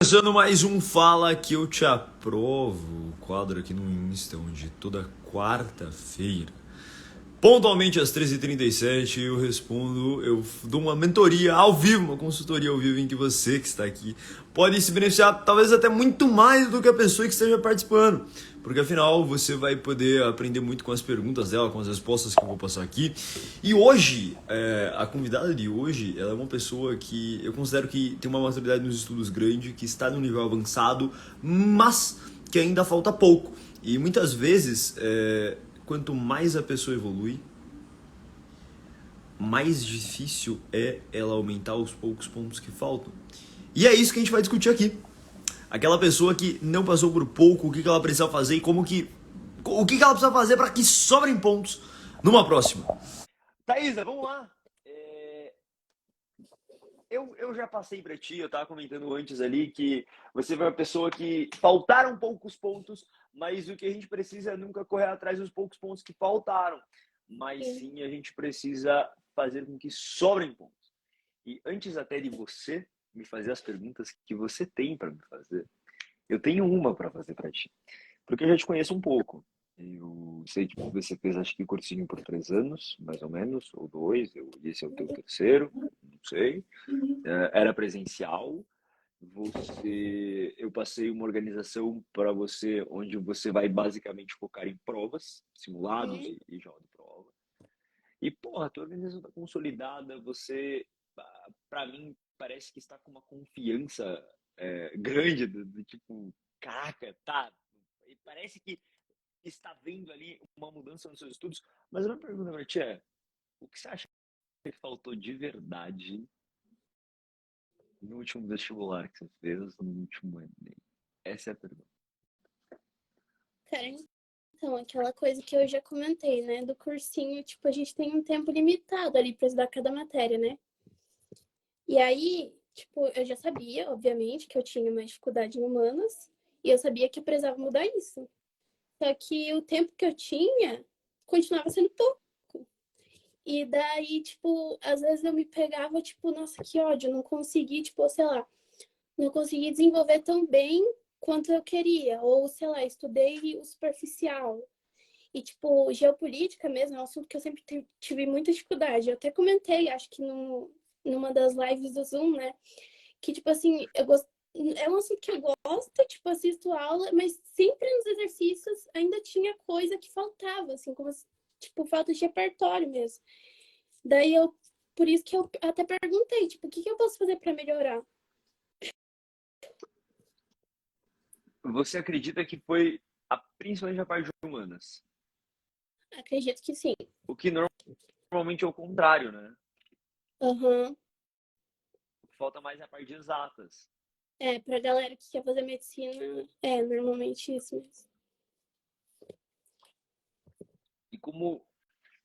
Começando mais um Fala Que Eu Te Aprovo, quadro aqui no Insta, onde toda quarta-feira, pontualmente às 13h37, eu respondo, eu dou uma mentoria ao vivo, uma consultoria ao vivo em que você que está aqui pode se beneficiar talvez até muito mais do que a pessoa que esteja participando. Porque afinal você vai poder aprender muito com as perguntas dela, com as respostas que eu vou passar aqui. E hoje, a convidada de hoje, ela é uma pessoa que eu considero que tem uma maturidade nos estudos grande, que está no nível avançado, mas que ainda falta pouco. E muitas vezes, quanto mais a pessoa evolui, mais difícil é ela aumentar os poucos pontos que faltam. E é isso que a gente vai discutir aqui. Aquela pessoa que não passou por pouco, o que ela precisa fazer e o que ela precisa fazer para que sobrem pontos numa próxima. Thaisa, vamos lá. Eu já passei para ti, eu estava comentando antes ali que você foi uma pessoa que faltaram poucos pontos, mas o que a gente precisa é nunca correr atrás dos poucos pontos que faltaram, mas sim a gente precisa fazer com que sobrem pontos. E antes até de você me fazer as perguntas que você tem para me fazer, eu tenho uma para fazer para ti, porque eu já te conheço um pouco. Eu sei que você fez, acho que cursinho por 3 anos, mais ou menos, ou 2, esse é o teu terceiro, não sei. Era presencial. Eu passei uma organização para você, onde você vai basicamente focar em provas, simulados e jogo de prova. E, porra, a tua organização está consolidada, você, para mim, parece que está com uma confiança grande, do tipo, caraca, tá. E parece que está vendo ali uma mudança nos seus estudos. Mas a minha pergunta para ti é: o que você acha que faltou de verdade no último vestibular que você fez, no último Enem? Essa é a pergunta. Cara, então, aquela coisa que eu já comentei, né? Do cursinho, tipo, a gente tem um tempo limitado ali pra estudar cada matéria, né? E aí, tipo, eu já sabia, obviamente, que eu tinha uma dificuldade em humanas, e eu sabia que eu precisava mudar isso. Só que o tempo que eu tinha continuava sendo pouco. E daí, tipo, às vezes eu me pegava, tipo, nossa, que ódio, não consegui, tipo, sei lá, não consegui desenvolver tão bem quanto eu queria. Ou, sei lá, estudei o superficial. E, tipo, geopolítica mesmo é um assunto que eu sempre tive muita dificuldade. Eu até comentei, acho que numa das lives do Zoom, né? Que, tipo assim, é um assunto que eu gosto, tipo, assisto aula, mas sempre nos exercícios ainda tinha coisa que faltava, assim, como, tipo, falta de repertório mesmo. Daí por isso que eu até perguntei, tipo, o que eu posso fazer para melhorar? Você acredita que foi principalmente a parte de humanas? Acredito que sim. O que normalmente é o contrário, né? Aham. O que falta mais é a parte de exatas. Pra galera que quer fazer medicina, normalmente isso mesmo. E como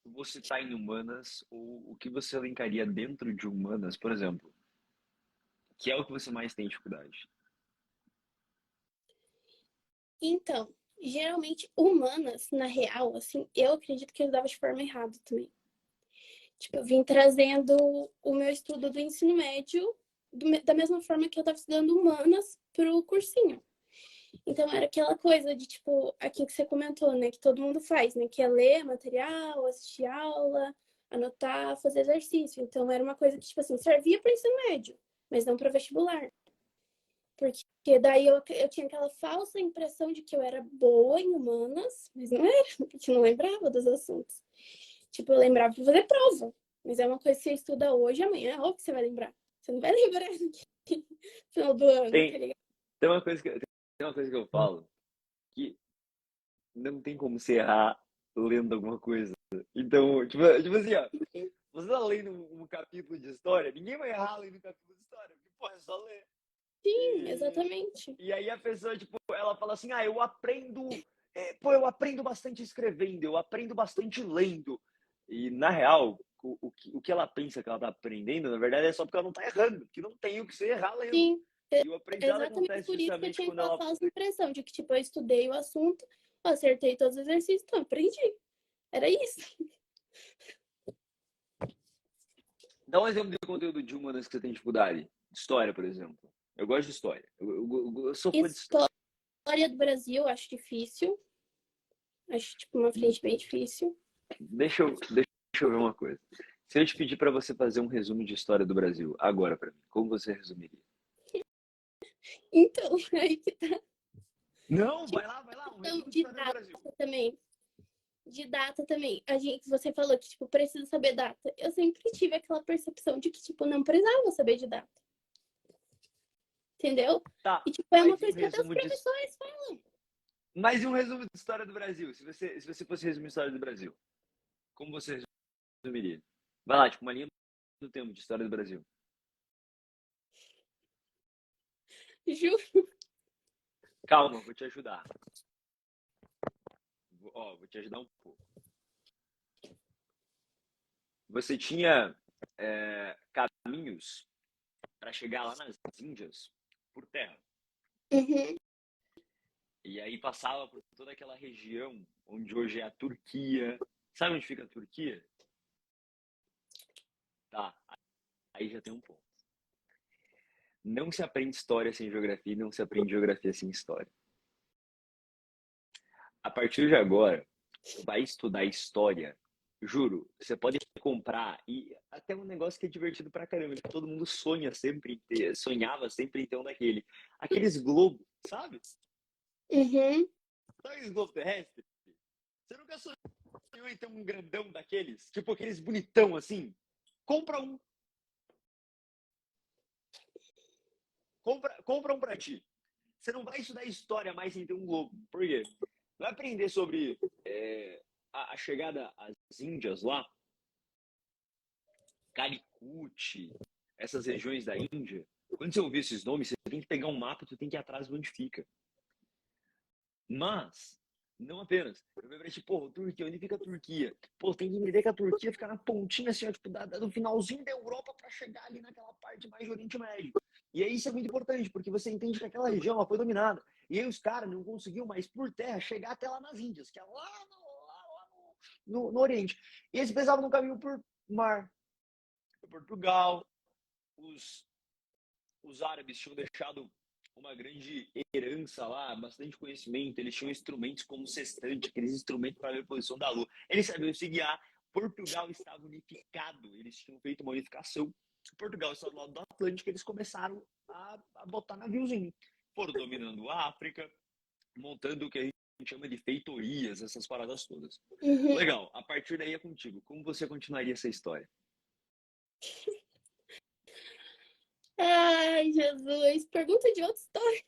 você está em humanas, ou o que você elencaria dentro de humanas, por exemplo, que é o que você mais tem dificuldade? Então, geralmente, humanas, na real, assim, eu acredito que eu dava de forma errada também. Tipo, eu vim trazendo o meu estudo do ensino médio da mesma forma que eu estava estudando humanas pro cursinho. Então, era aquela coisa de, tipo, aquilo que você comentou, né? Que todo mundo faz, né? Que é ler material, assistir aula, anotar, fazer exercício. Então, era uma coisa que, tipo assim, servia para ensino médio, mas não para vestibular. Porque daí eu tinha aquela falsa impressão de que eu era boa em humanas, mas não era, porque eu não lembrava dos assuntos. Tipo, eu lembrava para fazer prova, mas é uma coisa que você estuda hoje, amanhã é óbvio que você vai lembrar. Você não vai lembrar no final do ano, tá Tem, ligado? tem uma coisa que eu falo, que não tem como você errar lendo alguma coisa. Então, tipo assim, ó, você tá lendo um capítulo de história, ninguém vai errar lendo um capítulo de história, porque, porra, é só ler. Sim, E, exatamente. e aí a pessoa, tipo, ela fala assim, eu aprendo, eu aprendo bastante escrevendo, eu aprendo bastante lendo. E, na real, o que ela pensa que ela tá aprendendo, na verdade, é só porque ela não tá errando, que não tem o que você errar lendo. Sim, E o aprendizado exatamente acontece por isso que eu justamente tinha quando aquela ela... falsa impressão de que, tipo, eu estudei o assunto, acertei todos os exercícios, então aprendi. Era isso. Dá um exemplo de conteúdo de humanas que você tem dificuldade. História, por exemplo. Eu gosto de história. Eu sou fã de história. História do Brasil, acho difícil. Acho, tipo, uma frente bem difícil. Deixa eu ver uma coisa. Se eu te pedir para você fazer um resumo de história do Brasil, agora para mim, como você resumiria? Então, aí que tá. Não, Tipo, vai lá, um então, resumo de de história do data Brasil. também. De data também. Você falou que, tipo, precisa saber data. Eu sempre tive aquela percepção de que, tipo, não precisava saber de data. Entendeu? Tá, E, tipo, é uma mas e um coisa que até os resumo de professores falam. mais um resumo de história do Brasil. Se você fosse resumir a história do Brasil, como você resumiria? Vai lá, tipo, uma linha do tempo de história do Brasil. Juro. Calma, vou te ajudar. Vou te ajudar um pouco. Você tinha caminhos para chegar lá nas Índias por terra. Uhum. E aí passava por toda aquela região onde hoje é a Turquia. Sabe onde fica a Turquia? Tá, aí já tem um ponto. Não se aprende história sem geografia, não se aprende geografia sem história. A partir de agora, vai estudar história. Juro, você pode comprar e até um negócio que é divertido pra caramba, que todo mundo sonhava sempre em ter um daquele. Aqueles globos, sabe? Uhum. Sabe aqueles globos terrestres? Você nunca sonhou em ter um grandão daqueles? Tipo aqueles bonitão assim? Compra um. Compra um pra ti. Você não vai estudar história mais sem ter um globo. Por quê? Vai aprender sobre a chegada às Índias lá, Calicut, essas regiões da Índia. Quando você ouvir esses nomes, você tem que pegar um mapa e tu tem que ir atrás de onde fica. Mas, não apenas. Eu lembrei, tipo, pô, Turquia, onde fica a Turquia? Pô, tem que entender que a Turquia fica na pontinha, assim, ó, tipo, do finalzinho da Europa para chegar ali naquela parte mais do Oriente Médio. E aí isso é muito importante, porque você entende que aquela região ela foi dominada. E aí os caras não conseguiam mais, por terra, chegar até lá nas Índias, que é lá no Oriente. E eles precisavam de um caminho por mar. Portugal, os, os árabes tinham deixado uma grande herança lá, bastante conhecimento, eles tinham instrumentos como sextante, aqueles instrumentos para ver a posição da lua. Eles sabiam se guiar. Portugal estava unificado, eles tinham feito uma unificação. Portugal estava do lado do Atlântico, eles começaram a botar naviozinho. Foram dominando a África, montando o que a gente chama de feitorias, essas paradas todas. Uhum. Legal, a partir daí é contigo. Como você continuaria essa história? Ai, Jesus. Pergunta de outra história.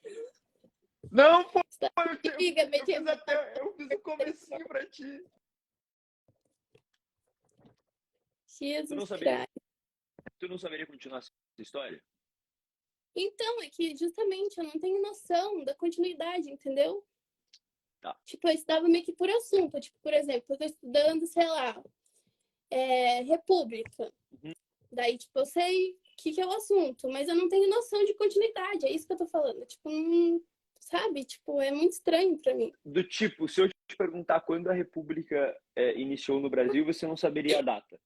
Não, pô, História antiga, medieval. eu fiz o comecinho pra ti. Tu não Jesus saberia, Christ. tu não saberia continuar essa história? Então, é que justamente eu não tenho noção da continuidade, entendeu? Tá. Tipo, eu estudava meio que por assunto. Tipo, por exemplo, eu tô estudando, sei lá, República. Uhum. Daí, tipo, eu sei o que é o assunto, mas eu não tenho noção de continuidade. É isso que eu tô falando. Tipo, sabe? Tipo, é muito estranho pra mim. Do tipo, se eu te perguntar quando a República iniciou no Brasil, você não saberia a data.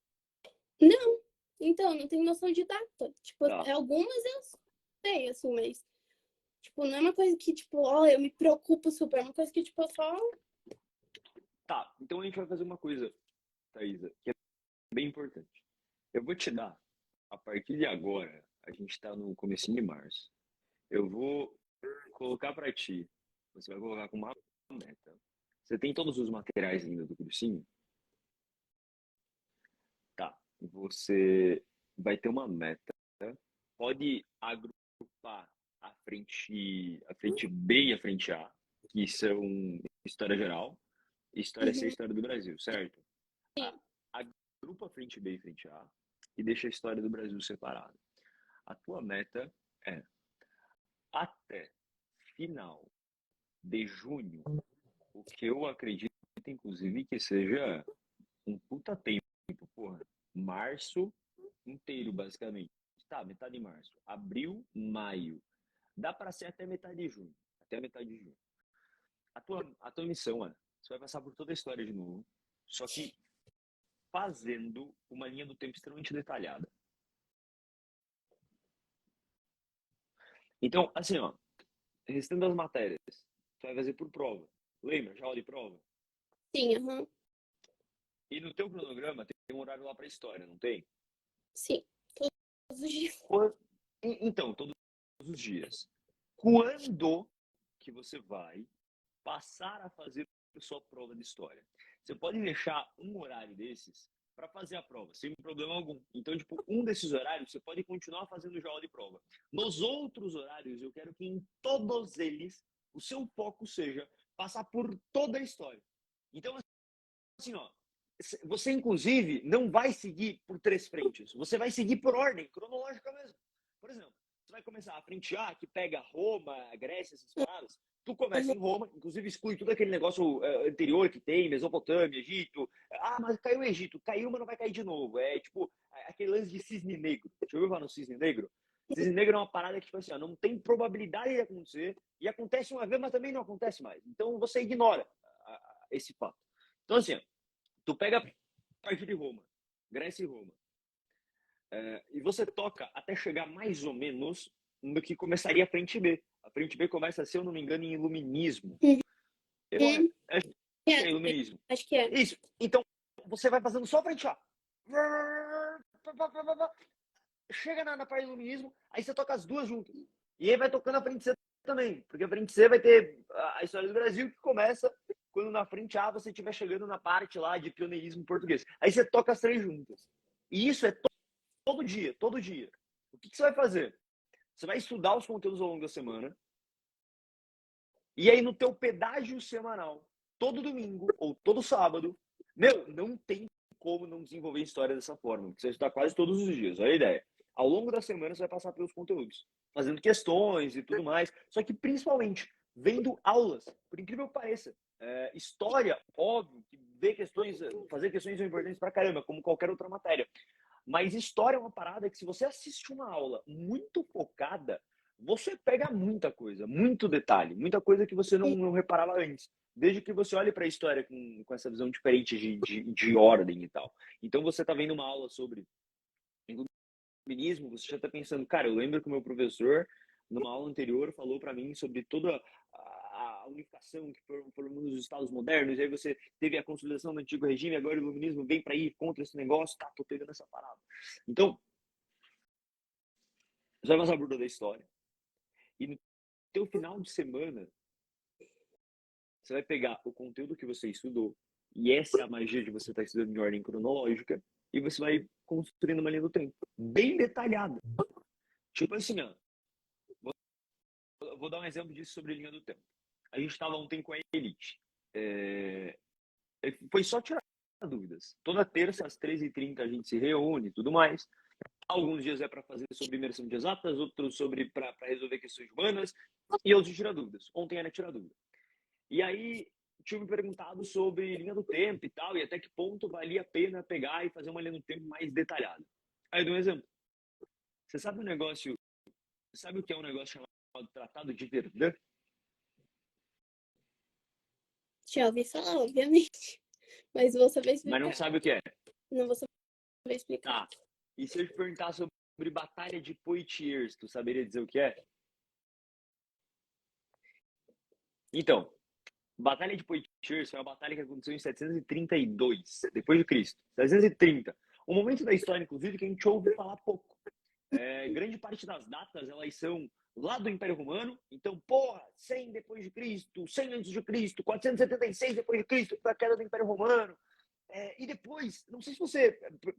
Não. Então, eu não tenho noção de data. Tipo, Tá. algumas eu sei, assim, mas, tipo, não é uma coisa que, tipo, ó, eu me preocupo super. É uma coisa que, tipo, eu só. Tá, então a gente vai fazer uma coisa, Thaisa, que é bem importante. Eu vou te dar, a partir de agora, a gente tá no comecinho de março. Eu vou colocar pra ti, você vai colocar com uma meta. Você tem todos os materiais ainda do cursinho? Tá. Você vai ter uma meta. Pode agrupar a frente B e a frente A, que são história geral, história C e Uhum. história do Brasil, certo? A- Agrupa a frente B e frente A e deixa a história do Brasil separada. A tua meta é, até final de junho, o que eu acredito, inclusive, que seja um puta tempo, porra. Março inteiro, basicamente. Tá, metade de março. Abril, maio. Dá para ser até metade de junho. Até a metade de junho. A tua missão é, você vai passar por toda a história de novo, só que fazendo uma linha do tempo extremamente detalhada. Então, assim, ó, restando as matérias, tu vai fazer por prova. Lembra? Já aula de prova? Sim, aham. E no teu cronograma tem um horário lá para história, não tem? Sim. Todos os dias. Então, todos os dias. Quando que você vai passar a fazer a sua prova de história? Você pode deixar um horário desses para fazer a prova, sem problema algum. Então, tipo, um desses horários você pode continuar fazendo já aula de prova. Nos outros horários, eu quero que em todos eles o seu foco seja passar por toda a história. Então, assim, ó, você inclusive não vai seguir por três frentes, você vai seguir por ordem cronológica mesmo. Por exemplo, você vai começar a frente A, que pega Roma, Grécia, essas paradas. Tu começa Aham. em Roma, inclusive exclui tudo aquele negócio anterior que tem, Mesopotâmia, Egito. Ah, mas caiu o Egito. Caiu, mas não vai cair de novo. É tipo aquele lance de cisne negro. Já ouviu falar no cisne negro? Cisne negro é uma parada que, tipo assim, ó, não tem probabilidade de acontecer, e acontece uma vez, mas também não acontece mais. Então você ignora esse fato. Então, assim, tu pega a parte de Roma, Grécia e Roma, e você toca até chegar mais ou menos no que começaria a frente B. A frente B começa, se eu não me engano, em iluminismo. Eu Uhum. acho que é iluminismo. Acho que é. Isso. Então, você vai fazendo só a frente A. Chega na parte do iluminismo, aí você toca as duas juntas. E aí vai tocando a frente C também, porque a frente C vai ter a história do Brasil que começa quando na frente A você estiver chegando na parte lá de pioneirismo português. Aí você toca as três juntas. E isso é todo dia, todo dia. O que você vai fazer? Você vai estudar os conteúdos ao longo da semana. E aí no teu pedágio semanal, todo domingo ou todo sábado, meu, não tem como não desenvolver história dessa forma. Porque você vai estudar quase todos os dias. Olha a ideia. Ao longo da semana você vai passar pelos conteúdos, fazendo questões e tudo mais. Só que principalmente vendo aulas, por incrível que pareça. História, óbvio, que ver questões, fazer questões são importantes pra caramba, como qualquer outra matéria. Mas história é uma parada que, se você assiste uma aula muito focada, você pega muita coisa, muito detalhe, muita coisa que você não reparava antes. Desde que você olhe para a história com essa visão diferente de ordem e tal. Então, você está vendo uma aula sobre iluminismo, você já está pensando, cara, eu lembro que o meu professor, numa aula anterior, falou para mim sobre toda a unificação que formou nos Estados modernos, e aí você teve a consolidação do antigo regime, agora o iluminismo vem para ir contra esse negócio, tá, tô pegando essa parada. Então, você vai passar por toda a história. E no teu final de semana, você vai pegar o conteúdo que você estudou, e essa é a magia de você estar estudando em ordem cronológica, e você vai construindo uma linha do tempo, bem detalhada. Tipo assim, ó, vou dar um exemplo disso sobre a linha do tempo. A gente estava ontem com a Elite. Foi só tirar dúvidas. Toda terça, às 13h30, a gente se reúne e tudo mais. Alguns dias é para fazer sobre imersão de exatas, outros sobre para resolver questões humanas, e outros tirar dúvidas. Ontem era tirar dúvida. E aí, tinha me perguntado sobre linha do tempo e tal, e até que ponto valia a pena pegar e fazer uma linha do tempo mais detalhada. Aí eu dou um exemplo. Você sabe um negócio, sabe o que é um negócio chamado Tratado de Verdun? Já ouvi falar, obviamente. Mas você vai Mas não explicar. sabe o que é. Não, você vai explicar. Tá. E se eu te perguntar sobre Batalha de Poitiers, tu saberia dizer o que é? Então, Batalha de Poitiers foi uma batalha que aconteceu em 732, depois de Cristo. 730. Um momento da história, inclusive, que a gente ouve falar pouco. Grande parte das datas, elas são lá do Império Romano. Então, porra, 100 depois de Cristo, 100 antes de Cristo, 476 depois de Cristo, foi a queda do Império Romano. E depois, não sei se você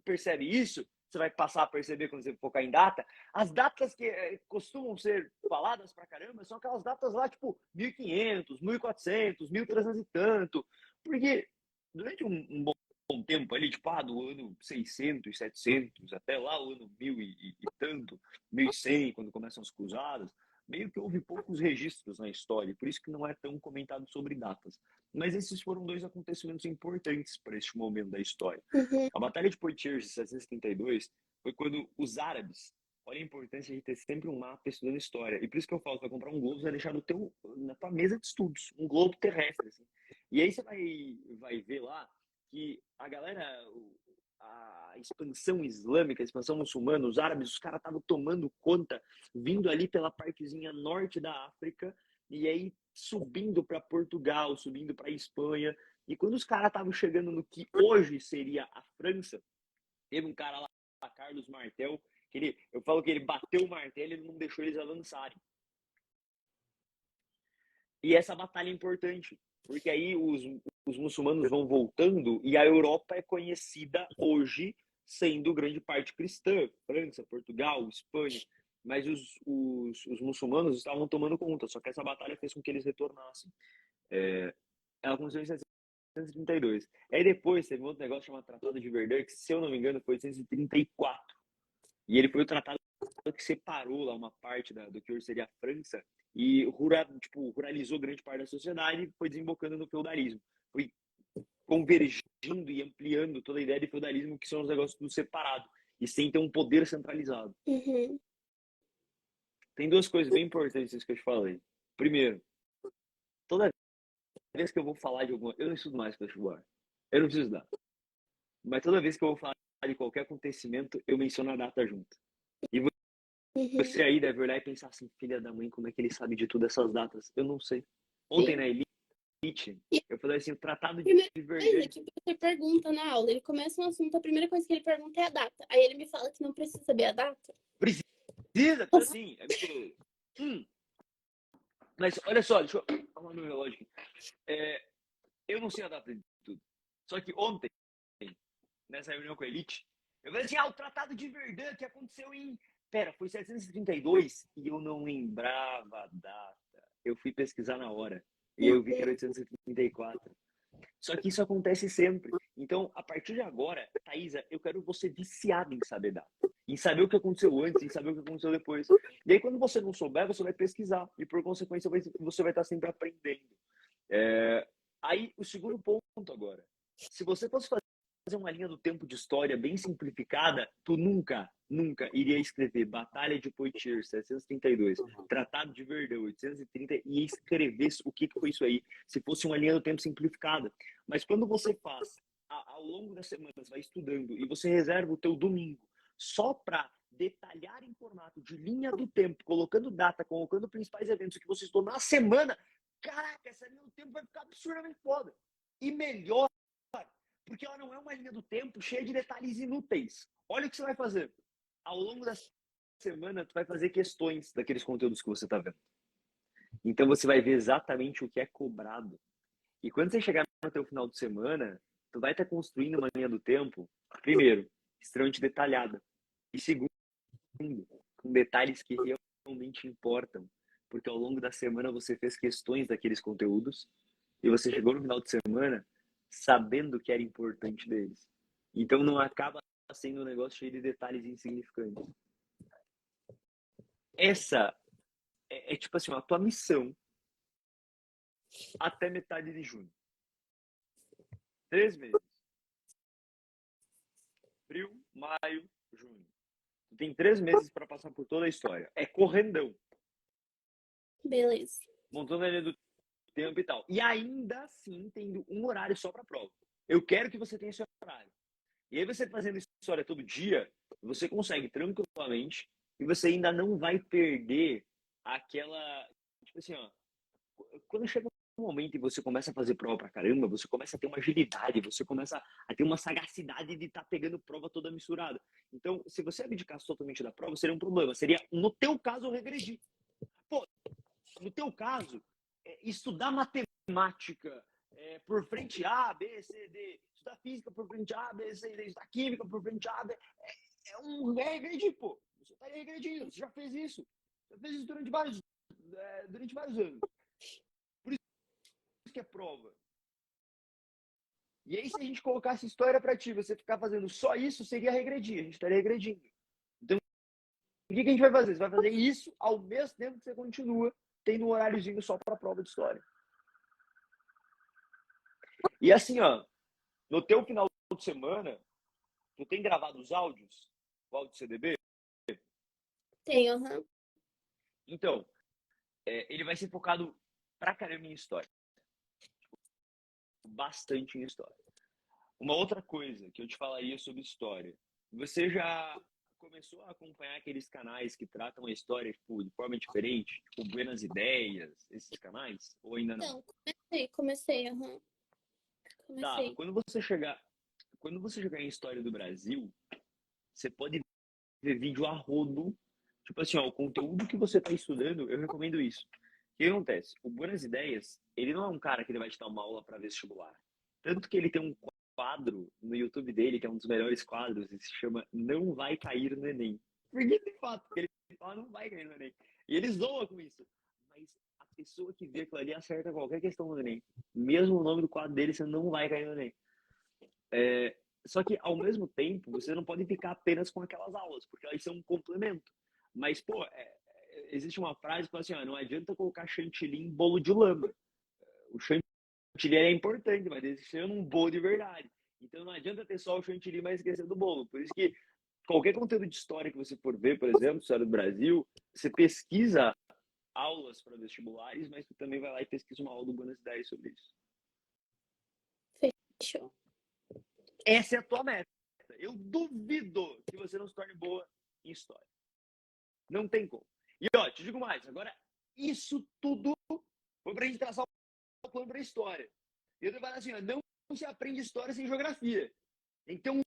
percebe isso, você vai passar a perceber quando você focar em data, as datas que costumam ser faladas pra caramba são aquelas datas lá, tipo, 1500, 1400, 1300 e tanto, porque durante um bom tempo ali, tipo, do ano 600, 700, até lá o ano 1000 e tanto, 1100, quando começam as cruzadas, meio que houve poucos registros na história, por isso que não é tão comentado sobre datas. Mas esses foram dois acontecimentos importantes para este momento da história. Uhum. A Batalha de Poitiers, de 732, foi quando os árabes, olha a importância de ter sempre um mapa estudando história. E por isso que eu falo, você vai comprar um globo, você vai deixar na tua mesa de estudos, um globo terrestre. Assim. E aí você vai ver lá que a galera, a expansão islâmica, a expansão muçulmana, os árabes, os caras estavam tomando conta, vindo ali pela partezinha norte da África, e aí subindo para Portugal, subindo para Espanha. E quando os caras estavam chegando no que hoje seria a França, teve um cara lá, Carlos Martel, que eu falo que ele bateu o martelo e ele não deixou eles avançarem. E essa batalha é importante, porque aí os muçulmanos vão voltando e a Europa é conhecida hoje sendo grande parte cristã, França, Portugal, Espanha, mas os muçulmanos estavam tomando conta, só que essa batalha fez com que eles retornassem. Ela começou em 732. Aí depois teve um outro negócio chamado Tratado de Verdun, que se eu não me engano foi em 834. E ele foi o tratado que separou lá uma parte do que hoje seria a França e ruralizou grande parte da sociedade e foi desembocando no feudalismo. Foi convergindo e ampliando toda a ideia de feudalismo, que são os negócios tudo separado e sem ter um poder centralizado. Uhum. Tem duas coisas bem importantes que eu te falei. Primeiro, toda vez que eu vou falar de alguma... Eu não estudo mais para vestibular. Eu não preciso estudar. Mas toda vez que eu vou falar de qualquer acontecimento, eu menciono a data junto. E você aí deve olhar e pensar assim, filha da mãe, como é que ele sabe de todas essas datas? Eu não sei. Ontem na Elite, eu falei assim, o Tratado de Verdun. Coisa que você pergunta na aula, ele começa um assunto, a primeira coisa que ele pergunta é a data. Aí ele me fala que não precisa saber a data. Precisa, assim, é porque... Mas olha só, deixa eu arrumar meu relógio aqui. Eu não sei a data de tudo. Só que ontem, nessa reunião com a Elite, eu falei assim, o Tratado de Verdun que aconteceu em... Pera, foi 732 e eu não lembrava a data. Eu fui pesquisar na hora e eu vi que era 834. Só que isso acontece sempre. Então, a partir de agora, Thaisa, eu quero você viciada em saber data. Em saber o que aconteceu antes, em saber o que aconteceu depois. E aí, quando você não souber, você vai pesquisar. E, por consequência, você vai estar sempre aprendendo. Aí, o segundo ponto agora. Se você fosse fazer uma linha do tempo de história bem simplificada, tu nunca iria escrever Batalha de Poitiers, 732, Tratado de Verdun, 830, e escrever o que foi isso aí, se fosse uma linha do tempo simplificada. Mas quando você faz, ao longo das semanas, vai estudando, e você reserva o teu domingo só para detalhar em formato de linha do tempo, colocando data, colocando principais eventos que você estudou na semana, caraca, essa linha do tempo vai ficar absurdamente foda. E melhor, porque ela não é uma linha do tempo cheia de detalhes inúteis. Olha o que você vai fazer. Ao longo da semana, tu vai fazer questões daqueles conteúdos que você está vendo. Então, você vai ver exatamente o que é cobrado. E quando você chegar no teu final de semana, tu vai estar construindo uma linha do tempo, primeiro, extremamente detalhada. E segundo, com detalhes que realmente importam. Porque ao longo da semana você fez questões daqueles conteúdos e você chegou no final de semana sabendo que era importante deles. Então não acaba sendo um negócio cheio de detalhes insignificantes. Essa é tipo assim, a tua missão até metade de junho. 3 meses. Abril, maio, junho. Tu tem 3 meses para passar por toda a história. É correndão. Beleza. Montando a linha do tempo e tal. E ainda assim, tendo um horário só para prova. Eu quero que você tenha esse horário. E aí você fazendo história todo dia, você consegue tranquilamente e você ainda não vai perder aquela... Tipo assim, quando chega um momento e você começa a fazer prova pra caramba, você começa a ter uma agilidade, você começa a ter uma sagacidade de estar pegando prova toda misturada. Então, se você abdicasse totalmente da prova, seria um problema. Seria, no teu caso, regredir. Pô, no teu caso, estudar matemática por frente A, B, C, D, estudar física por frente A, B, C, D, estudar química por frente A, B, é regredir, pô. Você tá regredindo, você já fez isso. Você fez isso durante vários anos. Por isso que é prova. E aí, se a gente colocasse história pra ti, você ficar fazendo só isso, seria regredir. A gente estaria regredindo. Então, o que a gente vai fazer? Você vai fazer isso ao mesmo tempo que você continua tendo um horáriozinho só para prova de história. E assim, no teu final de semana, tu tem gravado os áudios? O áudio CDB? Tem, aham. Então, ele vai ser focado pra caramba em história. Bastante em história. Uma outra coisa que eu te falaria sobre história. Você já começou a acompanhar aqueles canais que tratam a história, tipo, de forma diferente? Tipo, Buenas Ideias, esses canais? Ou ainda não? Então, comecei, aham. Tá, Comecei. quando você chegar em história do Brasil, você pode ver vídeo a rodo. Tipo assim, ó, o conteúdo que você está estudando, eu recomendo isso. O que acontece? O Buenas Ideias, ele não é um cara que ele vai te dar uma aula para vestibular. Tanto que ele tem um quadro no YouTube dele, que é um dos melhores quadros, e se chama Não Vai Cair no Enem. Porque de fato, porque ele fala não vai cair no Enem. E ele zoa com isso. Mas a pessoa que vê aquilo ali acerta qualquer questão no Enem. Mesmo o nome do quadro dele, você não vai cair no Enem. Só que, ao mesmo tempo, você não pode ficar apenas com aquelas aulas, porque elas são um complemento. Mas, pô, existe uma frase que fala assim, ó, não adianta colocar chantilly em bolo de lama. O chantilly é importante, mas ele seja um bolo de verdade. Então não adianta ter só o chantilly, mas esquecer do bolo. Por isso que qualquer conteúdo de história que você for ver, por exemplo, história do Brasil, você pesquisa aulas para vestibulares, mas você também vai lá e pesquisa uma aula do Buenos Aires sobre isso. Fechou. Essa é a tua meta. Eu duvido que você não se torne boa em história. Não tem como. E ó, te digo mais, agora isso tudo foi pra gente traçar o plano pra história. E eu tô falando assim, ó, não se aprende história sem geografia. Tem que ter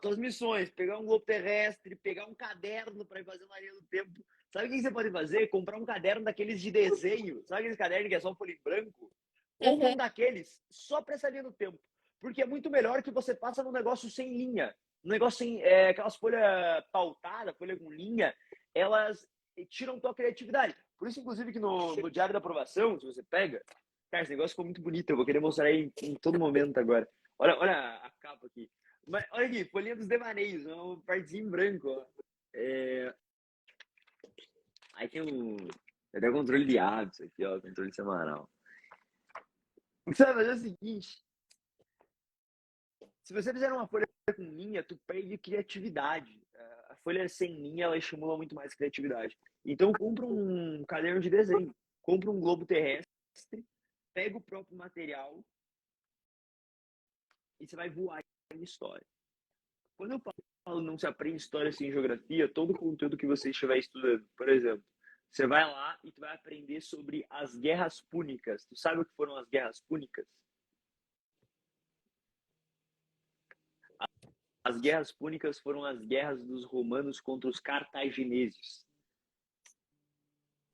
tuas missões, pegar um globo terrestre, pegar um caderno para ir fazer uma linha do tempo. Sabe o que você pode fazer? Comprar um caderno daqueles de desenho. Sabe aqueles cadernos que é só folha em branco? Compra um daqueles só para essa linha do tempo. Porque é muito melhor que você passa num negócio sem linha. Um negócio sem aquelas folhas pautadas, folha com linha, elas tiram tua criatividade. Por isso, inclusive, que no diário da aprovação, se você pega, cara, esse negócio ficou muito bonito. Eu vou querer mostrar aí em todo momento agora. Olha a capa aqui. Mas, olha aqui, folhinha dos devaneios, uma partezinha em branco. Ó. Aí tem até o controle de hábitos aqui, ó, controle semanal. O que você vai fazer é o seguinte: se você fizer uma folha com linha, tu perde criatividade. A folha sem linha, ela estimula muito mais criatividade. Então, compra um caderno de desenho, compra um globo terrestre, pega o próprio material e você vai voar em história. Quando eu falo não se aprende história sem geografia, todo o conteúdo que você estiver estudando, por exemplo, você vai lá e tu vai aprender sobre as guerras púnicas. Tu sabe o que foram as guerras púnicas? As guerras púnicas foram as guerras dos romanos contra os cartagineses.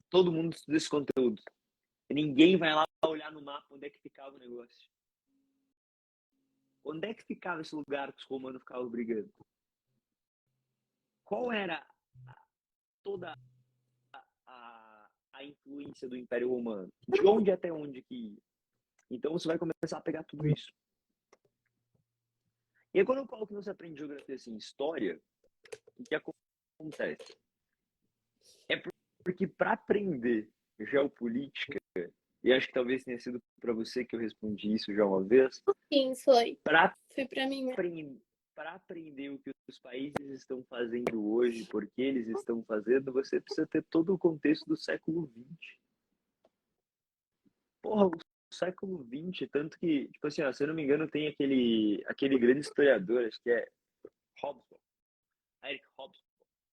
Todo mundo estuda esse conteúdo. Ninguém vai lá olhar no mapa onde é que ficava o negócio. Onde é que ficava esse lugar que os romanos ficavam brigando? Qual era toda a influência do Império Romano? De onde até onde que ia? Então você vai começar a pegar tudo isso. E aí, quando eu falo que não se aprende geografia assim, história, o que acontece? É porque para aprender geopolítica, e acho que talvez tenha sido para você que eu respondi isso já uma vez. Sim, foi. Foi para mim. Para aprender o que os países estão fazendo hoje, por que eles estão fazendo, você precisa ter todo o contexto do século XX. Porra, o século XX, tanto que, tipo assim, ó, se eu não me engano, tem aquele grande historiador, acho que é Hobsbawm, Eric Hobsbawm.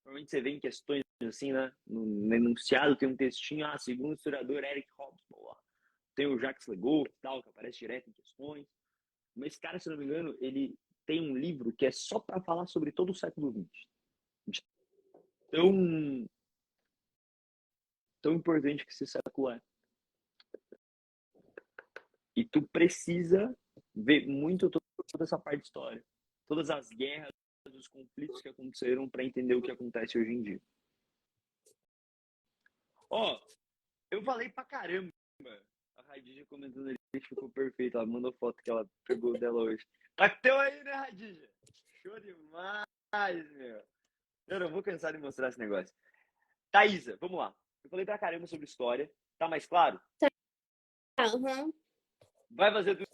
Normalmente você vê em questões assim, né? No enunciado tem um textinho, segundo o historiador Eric Hobsbawm, lá. Tem o Jacques Legoff, tal, que aparece direto em questões. Mas esse cara, se não me engano, ele tem um livro que é só para falar sobre todo o século XX. Tão importante que esse século é. E tu precisa ver muito toda essa parte de história. Todas as guerras, os conflitos que aconteceram para entender o que acontece hoje em dia. Ó, eu falei pra caramba. A Radija comentando ali que ficou perfeito. Ela mandou foto que ela pegou dela hoje. Tá com teu aí, né, Radija? Show demais, meu. Eu não vou cansar de mostrar esse negócio. Thaisa, vamos lá. Eu falei pra caramba sobre história. Tá mais claro? Aham. Vai fazer tudo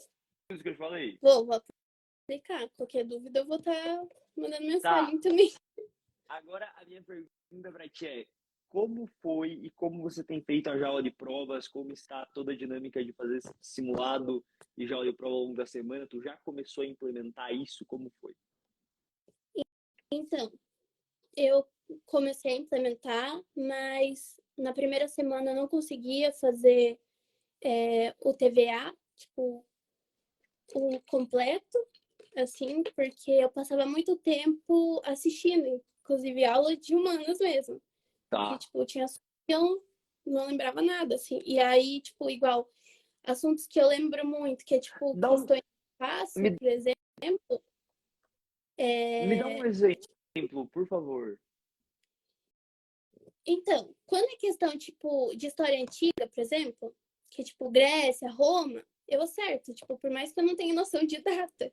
isso que eu te falei? Vou aplicar. Qualquer dúvida eu vou estar mandando mensagem também. Agora a minha pergunta pra ti é: como foi e como você tem feito a jaula de provas, como está toda a dinâmica de fazer esse simulado e jaula de prova ao longo da semana? Tu já começou a implementar isso? Como foi? Então, eu comecei a implementar, mas na primeira semana eu não conseguia fazer o TVA, tipo, o completo, assim, porque eu passava muito tempo assistindo, inclusive aula de humanas mesmo. Que, Tá. tipo, tinha assuntos que eu não lembrava nada, assim. E aí, tipo, igual, assuntos que eu lembro muito, que é, tipo, Dá um, questões de espaço, me, por exemplo, me dá um exemplo, por favor. Então, quando é questão, tipo, de história antiga, por exemplo, que, tipo, Grécia, Roma, eu acerto, tipo, por mais que eu não tenha noção de data.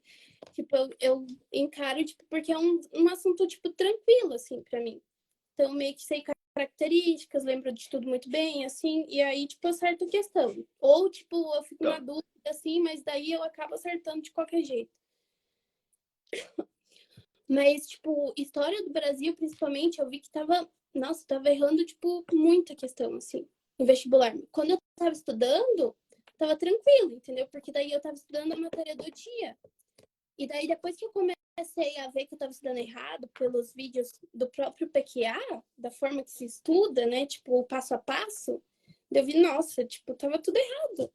Tipo, eu encaro, tipo, porque é um assunto, tipo, tranquilo, assim, pra mim. Então, meio que sei características, lembro de tudo muito bem, assim, e aí, tipo, eu acerto questão. Ou, tipo, eu fico na Tá. dúvida, assim, mas daí eu acabo acertando de qualquer jeito. Mas, tipo, história do Brasil, principalmente, eu vi que tava, nossa, tava errando, tipo, muita questão, assim, em vestibular. Quando eu tava estudando, tava tranquilo, entendeu? Porque daí eu tava estudando a matéria do dia. E daí, depois que eu comecei a ver que eu tava estudando errado pelos vídeos do próprio PQA, da forma que se estuda, né? Tipo, o passo a passo, eu vi, nossa, tipo, tava tudo errado.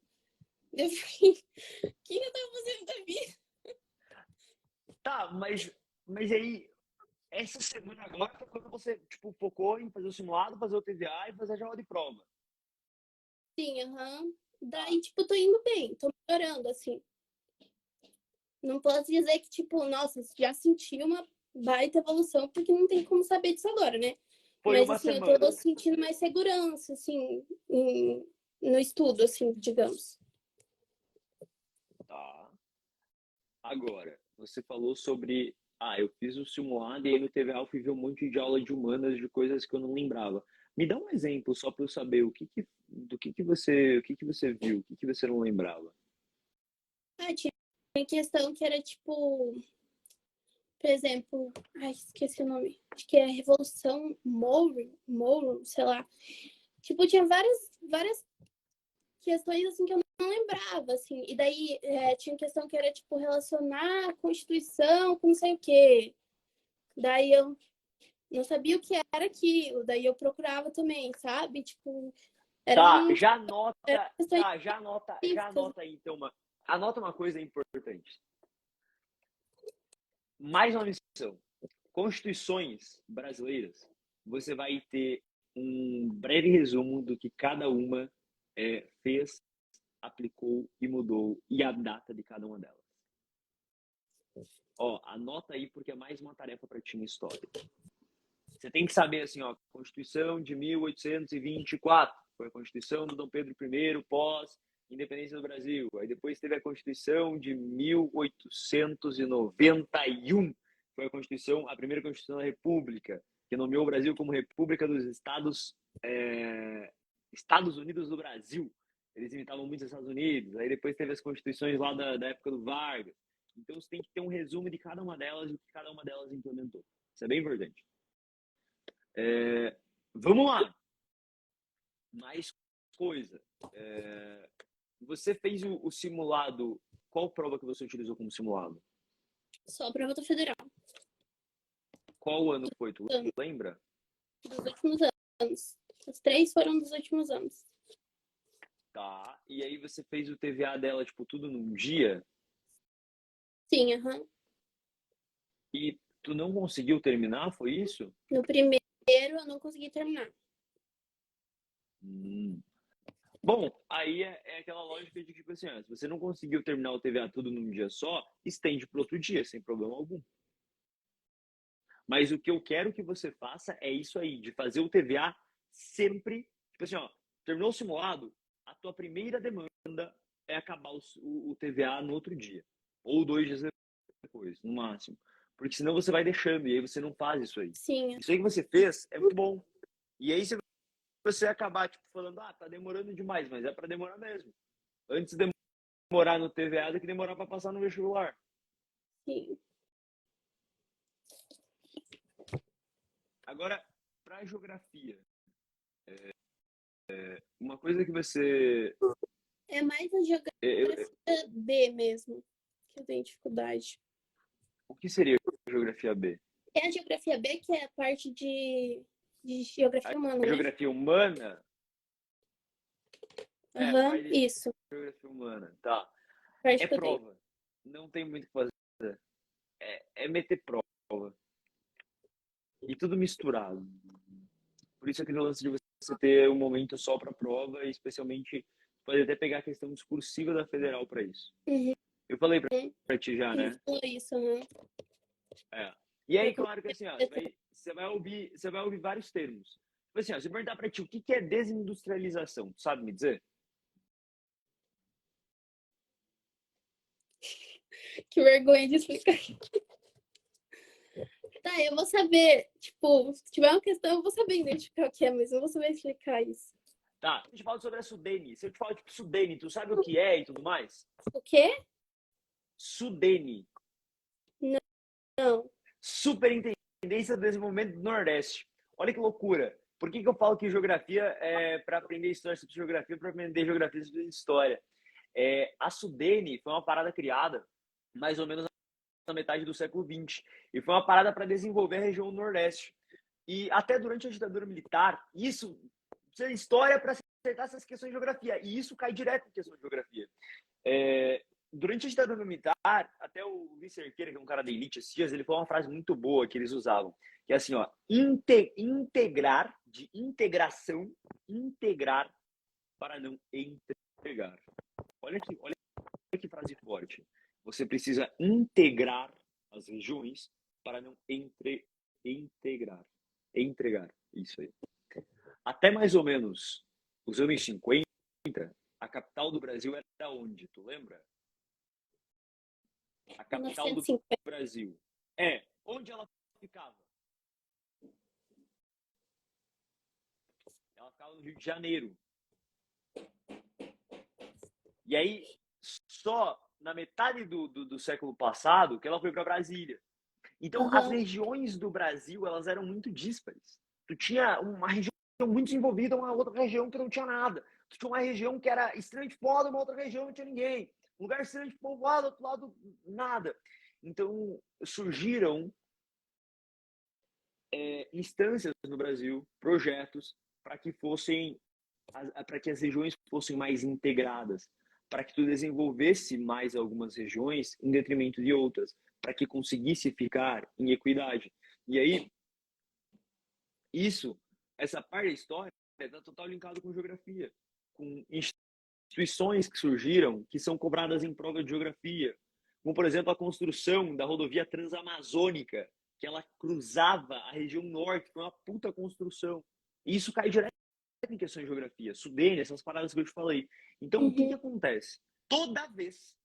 Eu fiquei, o que eu tava fazendo da vida? Tá, mas aí, essa semana agora foi quando você, tipo, focou em fazer o simulado, fazer o TVA e fazer a jaula de prova. Sim, aham. Tá. Daí, tipo, tô indo bem, tô melhorando, assim. Não posso dizer que, tipo, nossa, já senti uma baita evolução, porque não tem como saber disso agora, né? Foi Mas, uma assim, eu tô semana. sentindo mais segurança, assim, no estudo, assim, digamos. Tá. Agora, você falou sobre. Ah, eu fiz o simulado e aí no TVA eu fui ver um monte de aula de humanas de coisas que eu não lembrava. Me dá um exemplo só para eu saber o que que você viu, o que que você não lembrava. Ah, tinha questão que era, tipo, por exemplo, ai, esqueci o nome. Acho que é Revolução Mouro, sei lá. Tipo, tinha várias questões, assim, que eu não lembrava, assim. E daí tinha questão que era, tipo, relacionar a Constituição com não sei o quê. Daí eu não sabia o que era aquilo, daí eu procurava também, sabe? Tipo, Tá, eram já eram anota, questões já específicas. anota aí então anota uma coisa importante. Mais uma missão. Constituições brasileiras, você vai ter um breve resumo do que cada uma fez, aplicou e mudou e a data de cada uma delas. Ó, anota aí porque é mais uma tarefa para ti na história. Você tem que saber assim, ó, Constituição de 1824 foi a Constituição do Dom Pedro I pós independência do Brasil. Aí depois teve a Constituição de 1891, foi a Constituição, a primeira Constituição da República, que nomeou o Brasil como República dos Estados Unidos do Brasil. Eles imitavam muito os Estados Unidos. Aí depois teve as constituições lá da época do Vargas. Então você tem que ter um resumo de cada uma delas e o que cada uma delas implementou. Isso é bem importante. Vamos lá. Mais coisa. Você fez o simulado. Qual prova que você utilizou como simulado? Só prova do federal, Qual ano foi? Tu lembra? dos últimos anos. As três foram dos últimos anos. Tá. E aí você fez o TVA dela, tipo, tudo num dia? Sim, aham. E tu não conseguiu terminar, foi isso? No primeiro eu não consegui terminar. Hum. Bom, aí é aquela lógica de que, tipo assim, se você não conseguiu terminar o TVA tudo num dia só, estende para outro dia, sem problema algum. Mas o que eu quero que você faça é isso aí, de fazer o TVA sempre. Tipo assim, ó, terminou o simulado, a tua primeira demanda é acabar o TVA no outro dia. Ou 2 dias depois, no máximo. Porque senão você vai deixando e aí você não faz isso aí. Sim, Isso aí que você fez é muito bom. E aí se você acabar, tipo, falando, ah, tá demorando demais, mas é para demorar mesmo. Antes de demorar no TVA do que demorar para passar no vestibular. sim. Agora, para geografia. Uma coisa que você... É mais a geografia B mesmo, que eu tenho dificuldade. O que seria geografia B? É a geografia B, que é a parte de geografia humana, A né? geografia humana? Aham, Faz isso. geografia humana. Tá. Parte É que eu tenho. prova. Não tem muito o que fazer. É meter prova. E tudo misturado. Por isso aquele lance de você ter um momento só para prova, e especialmente pode até pegar a questão discursiva da federal para isso. Uhum. Eu falei para ti já, né? Falou isso, né? É. E aí, Eu claro que assim, ó, você vai ouvir vários termos. Tipo assim, ó, se eu perguntar para ti o que é desindustrialização, tu sabe me dizer? Que vergonha de explicar. Tá, eu vou saber, tipo, se tiver uma questão, eu vou saber identificar o que é, mas eu vou saber explicar isso. Tá, a gente fala sobre a Sudene. Se eu te falar tipo Sudene, tu sabe o que é e tudo mais? O quê? Sudene. Não. Superintendência do Desenvolvimento do Nordeste. Olha que loucura. Por que eu falo que geografia é para aprender história sobre geografia, para aprender geografia sobre história? A Sudene foi uma parada criada mais ou menos na metade do século XX. E foi uma parada para desenvolver a região Nordeste. E até durante a ditadura militar, isso precisa de história para acertar essas questões de geografia. E isso cai direto em questão de geografia. Durante a ditadura militar, até o Luiz Cerqueira, que é um cara da elite esses dias, ele falou uma frase muito boa que eles usavam, que é assim, ó, integrar, de integração, integrar para não entregar. Olha que frase forte. Você precisa integrar as regiões para não integrar. Entregar. Isso aí. Até mais ou menos os anos 50, a capital do Brasil era onde? Tu lembra? A capital do 1950. Brasil. Onde ela ficava? Ela ficava no Rio de Janeiro. E aí, só na metade do século passado que ela foi para Brasília. Então, as regiões do Brasil, elas eram muito díspares. Tu tinha uma região muito desenvolvida, uma outra região que não tinha nada. Tu tinha uma região que era extremamente povoada, uma outra região não tinha ninguém. Um lugar extremamente povoado, outro lado, nada. Então, surgiram instâncias no Brasil, projetos, para que as regiões fossem mais integradas, para que tu desenvolvesse mais algumas regiões em detrimento de outras, para que conseguisse ficar em equidade. E aí, essa parte da história está total linkado com geografia, com instituições que surgiram, que são cobradas em prova de geografia, como, por exemplo, a construção da rodovia Transamazônica, que ela cruzava a região norte, foi uma puta construção. E isso cai direto em questões de geografia, Sudene, essas paradas que eu te falei. Então, o que acontece? Toda vez,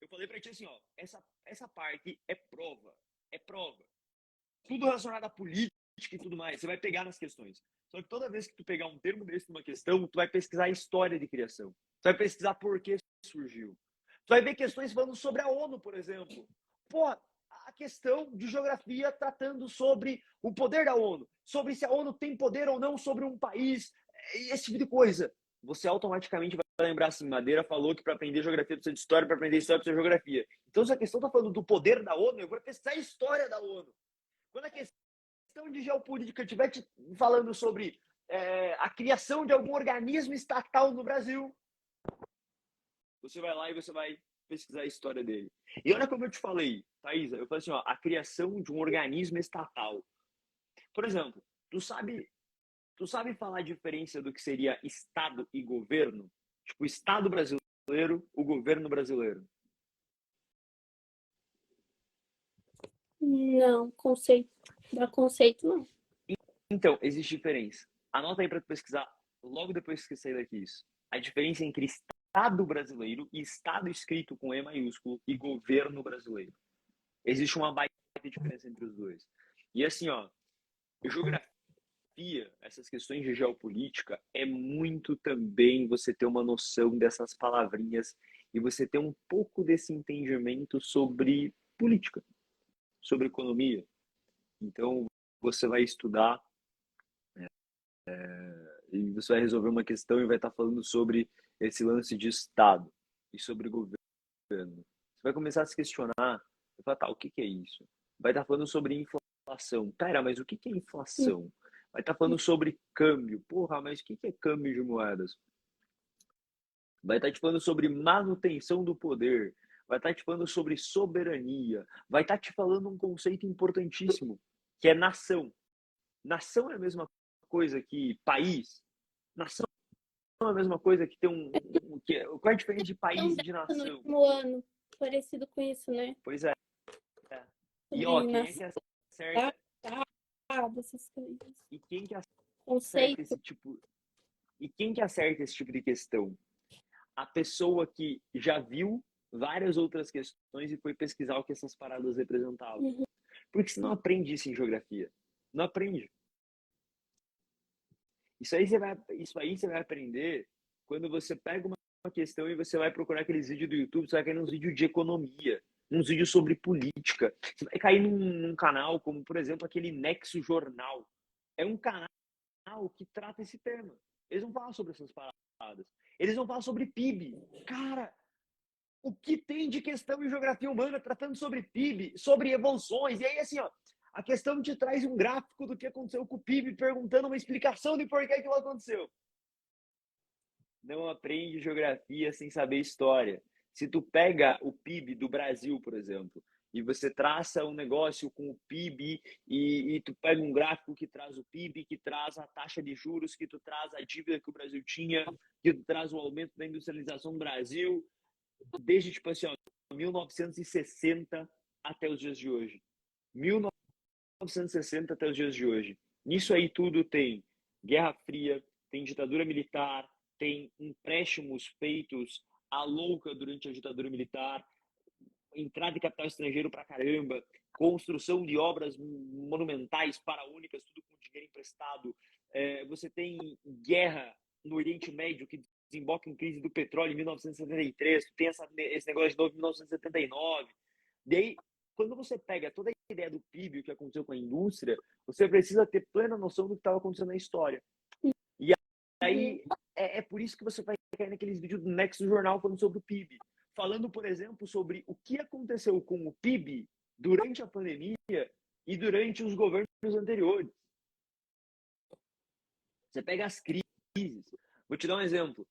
eu falei pra ti assim, ó, essa parte é prova. Tudo relacionado à política e tudo mais, você vai pegar nas questões. Só que toda vez que tu pegar um termo desse numa questão, tu vai pesquisar a história de criação. Tu vai pesquisar por que surgiu. Tu vai ver questões falando sobre a ONU, por exemplo. Pô, a questão de geografia tratando sobre o poder da ONU, sobre se a ONU tem poder ou não sobre um país, esse tipo de coisa. Você automaticamente vai lembrar assim, Madeira falou que para aprender geografia precisa de história, para aprender história precisa de geografia. Então, se a questão está falando do poder da ONU, eu vou pesquisar a história da ONU. Quando a questão de geopolítica estiver te falando sobre a criação de algum organismo estatal no Brasil, você vai lá e você vai pesquisar a história dele. E olha como eu te falei, Thaisa, eu falei assim, ó, a criação de um organismo estatal. Por exemplo, tu sabe falar a diferença do que seria Estado e governo? Tipo, o Estado brasileiro, o governo brasileiro. Não, conceito não. Então, existe diferença. Anota aí para tu pesquisar logo depois que sair daqui isso. A diferença entre Estado brasileiro e Estado escrito com E maiúsculo e governo brasileiro. Existe uma baita diferença entre os dois. E assim, ó, geografia, essas questões de geopolítica, é muito também você ter uma noção dessas palavrinhas e você ter um pouco desse entendimento sobre política, sobre economia. Então, você vai estudar e você vai resolver uma questão e vai estar falando sobre esse lance de Estado e sobre governo. Você vai começar a se questionar, vai falar, tá, o que que é isso? Vai estar falando sobre inflação. Pera, mas o que que é inflação? Vai estar falando sobre câmbio. Porra, mas o que que é câmbio de moedas? Vai estar te falando sobre manutenção do poder. Vai estar te falando sobre soberania. Vai estar te falando um conceito importantíssimo, que é nação. Nação é a mesma coisa que país. Nação é a mesma coisa que ter qual é a diferença de Então, país e de no nação? último ano, parecido com isso, né? Pois é. E Sobre ó, quem é que acerta? dessas coisas. E quem que acerta Conceito. esse tipo? E quem que acerta esse tipo de questão? A pessoa que já viu várias outras questões e foi pesquisar o que essas paradas representavam. Uhum. Porque você não aprende isso em geografia. Não aprende. Isso aí você vai aprender quando você pega uma questão e você vai procurar aqueles vídeos do YouTube, você vai cair nos vídeos de economia, uns vídeos sobre política. Você vai cair num canal como, por exemplo, aquele Nexo Jornal. É um canal que trata esse tema. Eles não falam sobre essas paradas. Eles não falam sobre PIB. Cara, o que tem de questão em geografia humana tratando sobre PIB, sobre evoluções? E aí, assim, ó, a questão te traz um gráfico do que aconteceu com o PIB, perguntando uma explicação de por que aquilo aconteceu. Não aprende geografia sem saber história. Se tu pega o PIB do Brasil, por exemplo, e você traça um negócio com o PIB e tu pega um gráfico que traz o PIB, que traz a taxa de juros, que tu traz a dívida que o Brasil tinha, que tu traz o aumento da industrialização do Brasil, desde, tipo assim, ó, 1960 até os dias de hoje. 1960 até os dias de hoje. Nisso aí tudo tem Guerra Fria, tem ditadura militar, tem empréstimos feitos à louca durante a ditadura militar, entrada de capital estrangeiro pra caramba, construção de obras monumentais, faraônicas, tudo com dinheiro emprestado. Você tem guerra no Oriente Médio, que desemboca em crise do petróleo em 1973, tem esse negócio de novo em 1979. Daí, quando você pega toda a ideia do PIB, o que aconteceu com a indústria, você precisa ter plena noção do que estava acontecendo na história. E aí, é por isso que você vai cair naqueles vídeos do Nexo Jornal falando sobre o PIB. Falando, por exemplo, sobre o que aconteceu com o PIB durante a pandemia e durante os governos anteriores. Você pega as crises. Vou te dar um exemplo.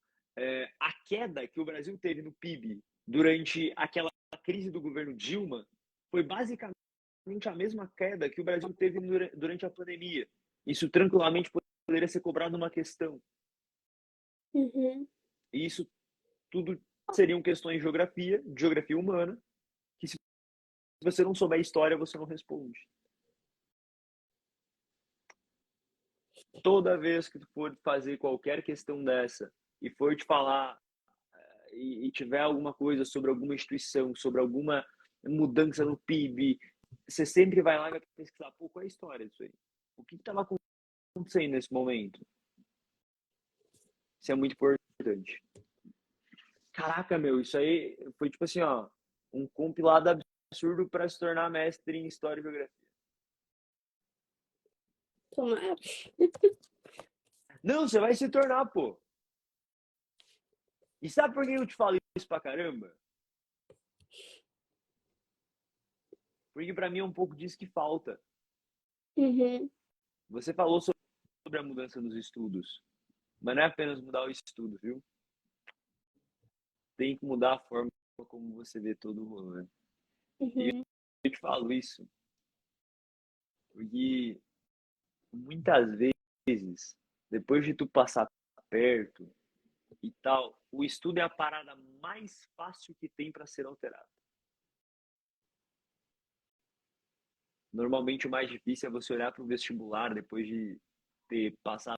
A queda que o Brasil teve no PIB durante aquela crise do governo Dilma foi basicamente a mesma queda que o Brasil teve durante a pandemia. Isso tranquilamente poderia ser cobrado numa questão. Uhum. E isso tudo seriam questões de geografia humana, que se você não souber história, você não responde. Toda vez que tu for fazer qualquer questão dessa e for te falar e tiver alguma coisa sobre alguma instituição, sobre alguma mudança no PIB, você sempre vai lá e vai pesquisar, pô, qual é a história disso aí? O que estava acontecendo nesse momento? Isso é muito importante. Caraca, meu, isso aí foi tipo assim, ó, um compilado absurdo para se tornar mestre em História e Geografia. Tomara. Não, você vai se tornar, pô. E sabe por que eu te falo isso pra caramba? Porque pra mim é um pouco disso que falta. Uhum. Você falou sobre a mudança nos estudos, mas não é apenas mudar o estudo, viu? Tem que mudar a forma como você vê todo o rolê. E Uhum. eu te falo isso porque muitas vezes, depois de tu passar perto e tal, o estudo é a parada mais fácil que tem para ser alterada. Normalmente o mais difícil é você olhar para o vestibular depois de ter passado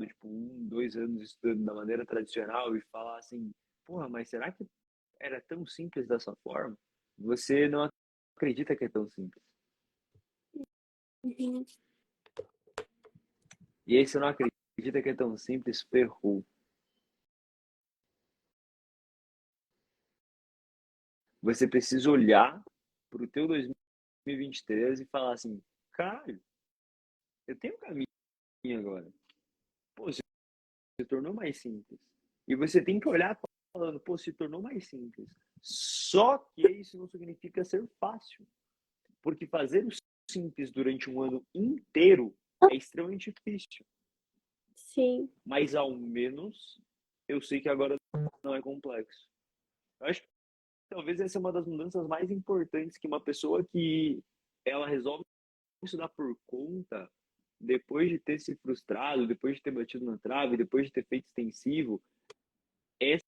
tipo 1, 2 anos estudando da maneira tradicional e falar assim, porra, mas será que era tão simples dessa forma? Você não acredita que é tão simples. Uhum. E aí você não acredita que é tão simples, ferrou. Você precisa olhar para o teu 2023 e falar assim, caralho, eu tenho um caminho agora. Pô, se tornou mais simples. E você tem que olhar falando, pô, se tornou mais simples. Só que isso não significa ser fácil. Porque fazer o simples durante um ano inteiro é extremamente difícil. Sim. Mas ao menos eu sei que agora não é complexo. Eu acho que talvez essa é uma das mudanças mais importantes que uma pessoa que ela resolve estudar por conta, depois de ter se frustrado, depois de ter batido na trave, depois de ter feito extensivo, essa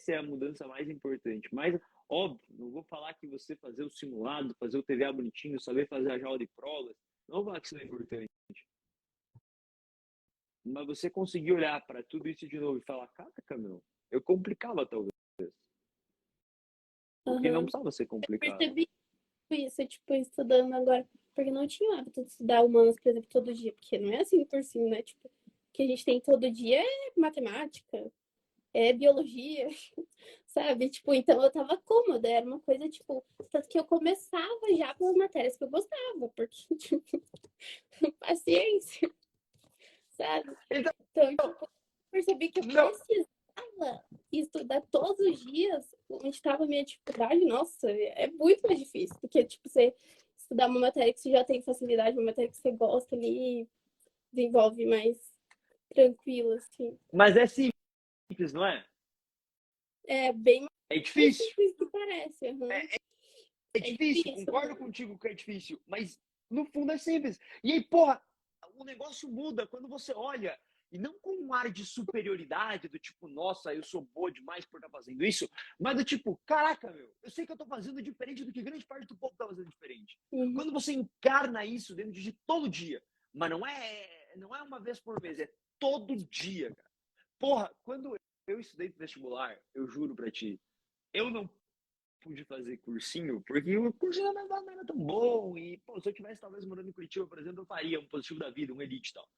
é a mudança mais importante. Mas, óbvio, não vou falar que você fazer o simulado, fazer o TVA bonitinho, saber fazer a jaula de provas, não vou falar que isso é importante. Mas você conseguir olhar para tudo isso de novo e falar, caraca, meu, eu complicava talvez. O que não Aham. precisava ser complicado. Percebi isso, tipo, estudando agora. Porque não tinha o hábito de estudar humanas, por exemplo, todo dia. Porque não é assim por cima, né? Tipo, o que a gente tem todo dia é matemática, é biologia, sabe? Tipo, então eu tava cômoda, era uma coisa, tipo, tanto que eu começava já pelas matérias que eu gostava, porque, tipo, paciência, sabe? Então, Então, tipo, percebi que eu não, precisava estudar todos os dias, onde estava a minha dificuldade, nossa, é muito mais difícil do que, tipo, você estudar uma matéria que você já tem facilidade, uma matéria que você gosta ali, desenvolve mais tranquilo, assim. mas é simples, não é? É bem É mais difícil. simples do que parece. Uhum. É É difícil, difícil. concordo contigo que é difícil, mas no fundo é simples. E aí, porra, o negócio muda quando você olha, e não com um ar de superioridade, do tipo, nossa, eu sou boa demais por estar fazendo isso, mas do tipo, caraca, meu, eu sei que eu tô fazendo diferente do que grande parte do povo tá fazendo diferente. Uhum. Quando você encarna isso dentro de todo dia, mas não é uma vez por mês, é todo dia, cara. Porra, quando eu estudei pro vestibular, eu juro pra ti, eu não pude fazer cursinho, porque o cursinho não era tão bom. E, pô, se eu tivesse talvez morando em Curitiba, por exemplo, eu faria um positivo da vida, um elite e tal.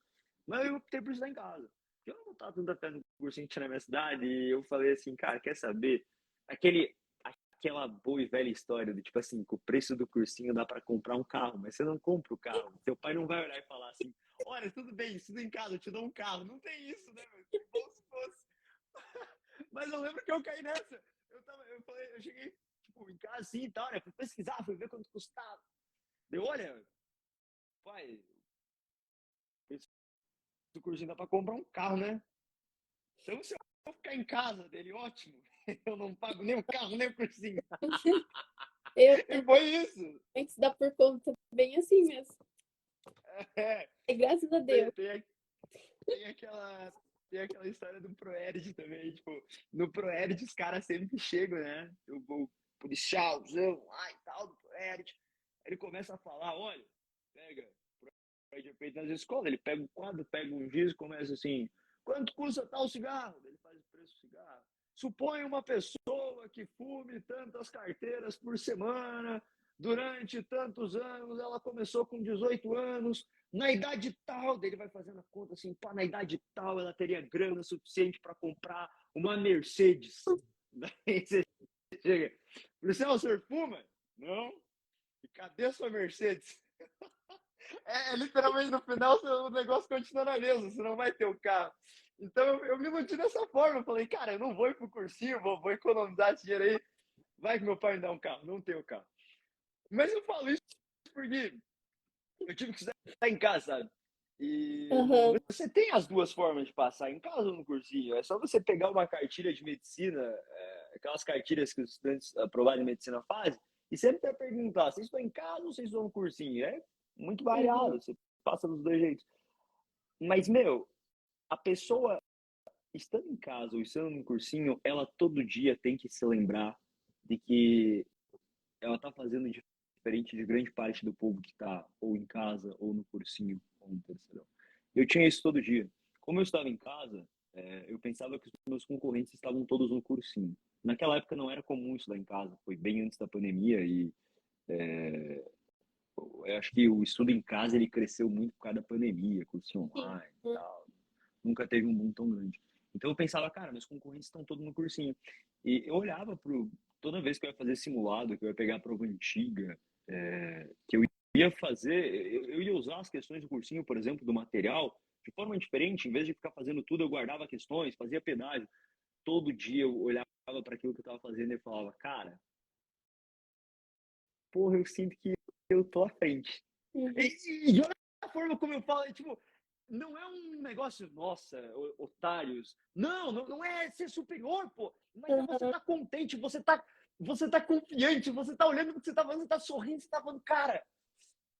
Mas eu optei por estudar em casa. Eu não tava tanta fé no cursinho que tinha na minha cidade. E eu falei assim, cara, quer saber? Aquele, aquela boa e velha história do tipo assim, com o preço do cursinho dá para comprar um carro, mas você não compra o carro. Seu pai não vai olhar e falar assim, olha, tudo bem, estuda em casa, eu te dou um carro. Não tem isso, né, meu? Que bom se fosse. Mas eu lembro que eu caí nessa. Eu cheguei, tipo, em casa assim e tal, né? Fui pesquisar, fui ver quanto custava. Deu, olha, pai, esse cursinho dá pra comprar um carro, né? Então se eu ficar em casa dele, ótimo. Eu não pago nem o carro, nem o cursinho. Eu E foi isso. antes da por conta, bem assim mesmo. É, E graças a tem, Deus. tem, tem aquela. Tem aquela história do Proerd também, tipo, no Proerd os caras sempre chegam, né? O policialzão lá e tal, do Proerd. Ele começa a falar, olha, pega, Proerd é feito nas escolas, ele pega um quadro, pega um giz e começa assim, quanto custa tal cigarro? Ele faz o preço do cigarro. Supõe uma pessoa que fume tantas carteiras por semana, durante tantos anos, ela começou com 18 anos, na idade tal, daí ele vai fazendo a conta assim, pá, na idade tal ela teria grana suficiente para comprar uma Mercedes. Daí você chega, Luciano, o senhor fuma? Não. E cadê a sua Mercedes? Literalmente no final o negócio continua na mesma, você não vai ter o carro. Então eu me iludi dessa forma, eu falei, cara, eu não vou ir pro cursinho, vou economizar esse dinheiro aí, vai que meu pai me dá um carro, não tenho carro. Mas eu falo isso porque eu tive que estudar em casa, sabe? E Aham. você tem as duas formas de passar, em casa ou no cursinho. É só você pegar uma cartilha de medicina, aquelas cartilhas que os estudantes aprovados em medicina fazem, e sempre vai perguntar, vocês estão em casa ou vocês estão no cursinho? É muito Uhum. variado, você passa dos dois jeitos. Mas, meu, a pessoa estando em casa ou estando no cursinho, ela todo dia tem que se lembrar de que ela está fazendo diferente de grande parte do povo que está ou em casa, ou no cursinho, ou no terceirão. Eu tinha isso todo dia. Como eu estava em casa, eu pensava que os meus concorrentes estavam todos no cursinho. Naquela época não era comum estudar em casa, foi bem antes da pandemia e eu acho que o estudo em casa ele cresceu muito por causa da pandemia, cursinho Sim. online e tal. Nunca teve um boom tão grande. Então eu pensava, cara, meus concorrentes estão todos no cursinho. E eu olhava toda vez que eu ia fazer simulado, que eu ia pegar a prova antiga, que eu ia fazer, eu ia usar as questões do cursinho, por exemplo, do material, de forma diferente. Em vez de ficar fazendo tudo, eu guardava questões, fazia pedágio. Todo dia eu olhava para aquilo que eu estava fazendo e falava, cara, porra, eu sinto que eu tô à frente. Uhum. E olha a forma como eu falo, tipo, não é um negócio, nossa, otários. Não é ser superior, pô. Mas é você tá contente, você tá confiante, você tá olhando o que você tá fazendo, você tá sorrindo, você tá falando, cara,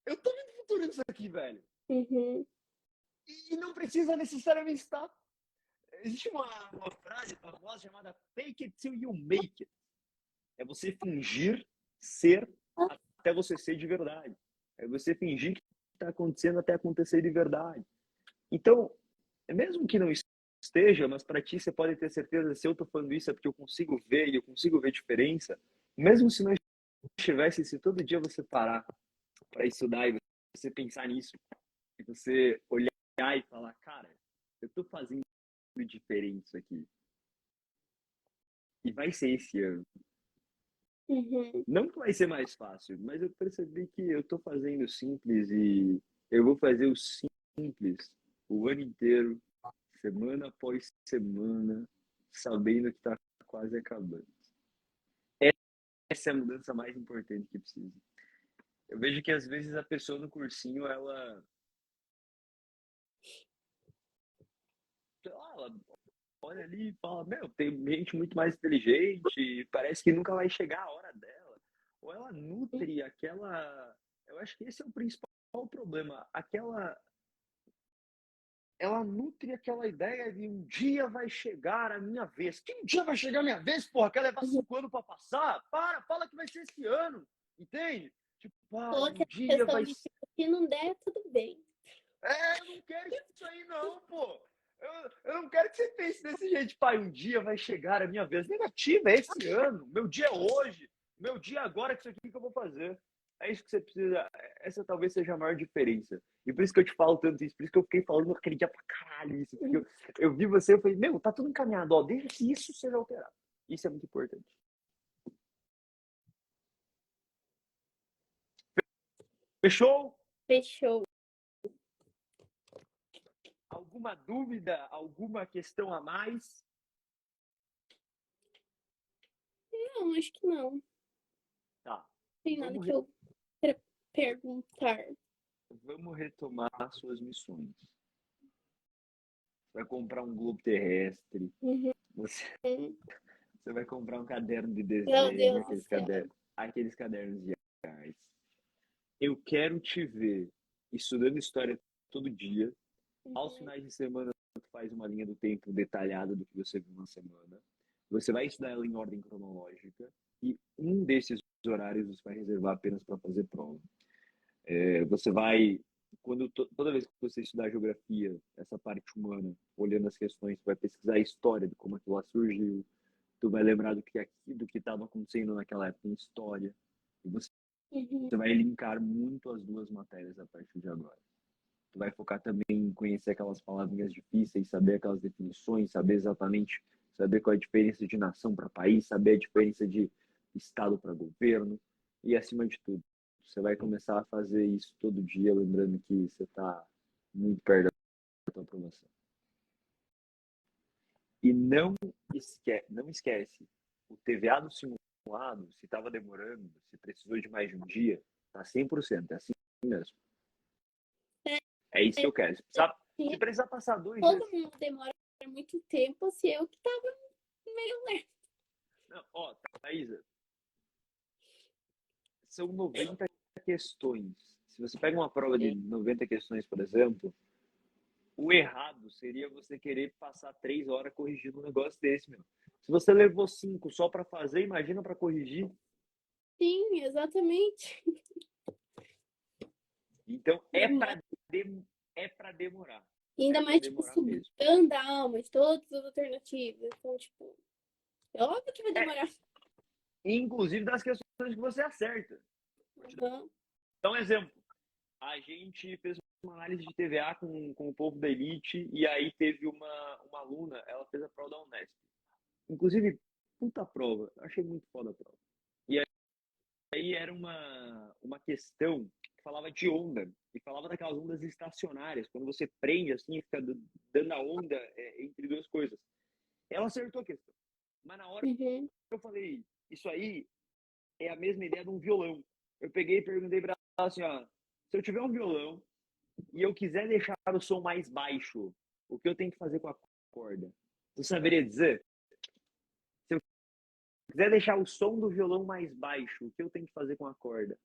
eu tô vendo futuro nisso aqui, velho. Uhum. E não precisa necessariamente estar. Existe uma frase famosa chamada fake it till you make it. É você fingir ser até você ser de verdade. É você fingir que está acontecendo até acontecer de verdade. Então, mesmo que não esteja, mas para ti você pode ter certeza, se eu estou falando isso é porque eu consigo ver e eu consigo ver diferença. Mesmo se não estivesse, se todo dia você parar para estudar e você pensar nisso, e você olhar e falar, cara, eu estou fazendo diferença aqui. E vai ser esse ano. Uhum. Não que vai ser mais fácil, mas eu percebi que eu estou fazendo simples e eu vou fazer o simples o ano inteiro, semana após semana, sabendo que está quase acabando. Essa é a mudança mais importante que precisa. Eu vejo que às vezes a pessoa no cursinho, sei lá, ela olha ali e fala, meu, tem gente muito mais inteligente, parece que nunca vai chegar a hora dela. Ou ela nutre aquela. Eu acho que esse é o principal problema. Ela nutre aquela ideia de um dia vai chegar a minha vez. Que um dia vai chegar a minha vez, porra? Quer levar 5 anos para passar? Fala que vai ser esse ano. Entende? Tipo, Coloca um a dia questão vai. de tipo, se não der, tudo bem. Eu não quero isso aí, não, pô. Eu não quero que você pense desse jeito, pai. Um dia vai chegar a minha vez. Negativa, é esse ano. Meu dia é hoje. Meu dia é agora, que isso aqui que eu vou fazer. É isso que você precisa. Essa talvez seja a maior diferença. E por isso que eu te falo tanto isso. Por isso que eu fiquei falando aquele dia pra caralho isso. Porque eu vi você, eu falei, meu, tá tudo encaminhado. Ó, desde que isso seja alterado. Isso é muito importante. Fechou? Fechou. Alguma dúvida? Alguma questão a mais? Não, acho que não. Tá. Tem nada Vamos, que eu queira perguntar. vamos retomar suas missões. Vai comprar um globo terrestre, Uhum. você vai comprar um caderno de Meu desenho, Deus do céu. aqueles cadernos de arte. Eu quero te ver estudando história todo dia. Aos Uhum. finais de semana, tu faz uma linha do tempo detalhada do que você viu na semana. Você vai estudar ela em ordem cronológica e um desses horários você vai reservar apenas para fazer prova. Você vai, toda vez que você estudar geografia, essa parte humana, olhando as questões, você vai pesquisar a história de como aquilo lá surgiu, tu vai lembrar do que estava acontecendo naquela época em história, e você Uhum. vai linkar muito as duas matérias a partir de agora. Tu vai focar também em conhecer aquelas palavrinhas difíceis, saber aquelas definições, saber qual é a diferença de nação para país, saber a diferença de estado para governo e, acima de tudo, você vai começar a fazer isso todo dia, lembrando que você está muito perto da tua aprovação. E não esquece, o TVA do simulado, se estava demorando, se precisou de mais de um dia, tá 100%, é assim mesmo. É isso que eu quero. Se precisar passar 2 dias. Todo mundo demora muito tempo, se eu que tava meio lerdo. Não, ó, Thaisa, são 90 questões. Se você pega uma prova de 90 questões, por exemplo, o errado seria você querer passar 3 horas corrigindo um negócio desse, meu. Se você levou 5 só para fazer, imagina para corrigir. Sim, exatamente. Então é para demorar. Ainda É para mais, tipo, demorar mesmo. estudando a alma de todas as alternativas. Então, tipo, é óbvio que vai demorar. Inclusive das questões que você acerta. Uhum. Então, um exemplo. A gente fez uma análise de TVA com o povo da elite e aí teve uma aluna, ela fez a prova da Unesp. Inclusive, puta prova. Achei muito foda a prova. E aí era uma questão que falava de onda, e falava daquelas ondas estacionárias, quando você prende assim e fica dando a onda entre duas coisas. Ela acertou a questão. Mas na hora Uhum. eu falei, isso aí é a mesma ideia de um violão. Eu peguei e perguntei pra ela assim, ó, se eu tiver um violão e eu quiser deixar o som mais baixo, o que eu tenho que fazer com a corda? Você saberia dizer? Se eu quiser deixar o som do violão mais baixo, o que eu tenho que fazer com a corda?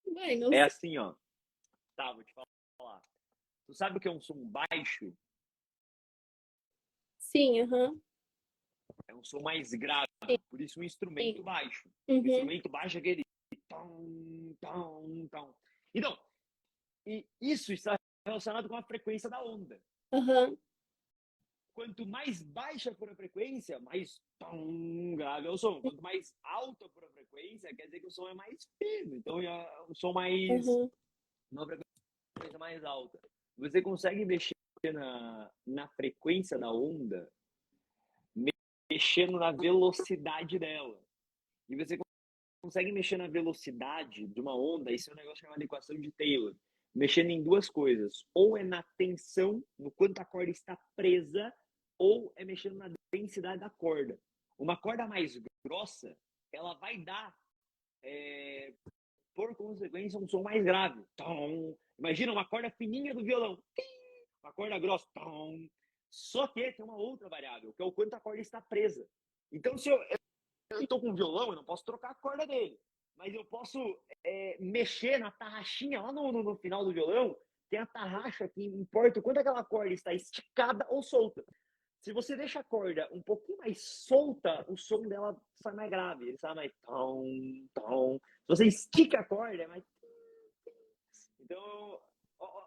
Ué, não É sei. assim, ó. Tá, vou te falar. Tu sabe o que é um som baixo? Sim, aham. É um som mais grave, por isso um instrumento baixo. O Uhum. instrumento baixo é aquele tom, tom, tom. Então, e isso está relacionado com a frequência da onda. Aham. Quanto mais baixa for a frequência, mais tom grave é o som. Quanto mais alta for a frequência, quer dizer que o som é mais fino. Então, é um som mais. Aham. Uma frequência mais alta. Você consegue mexer na frequência da onda, mexendo na velocidade dela. E você consegue mexer na velocidade de uma onda, isso é um negócio chamado equação de Taylor. Mexendo em duas coisas. Ou é na tensão, no quanto a corda está presa, ou é mexendo na densidade da corda. Uma corda mais grossa, ela vai dar, por consequência, um som mais grave. Tom. Imagina uma corda fininha do violão. Uma corda grossa. Tom. Só que tem uma outra variável, que é o quanto a corda está presa. Então, se eu estou com um violão, eu não posso trocar a corda dele. Mas eu posso mexer na tarraxinha lá no final do violão. Tem a tarraxa que importa o quanto aquela corda está esticada ou solta. Se você deixa a corda um pouquinho mais solta, o som dela sai mais grave. Ele sai mais tom, tom. Se você estica a corda, é mais. Então,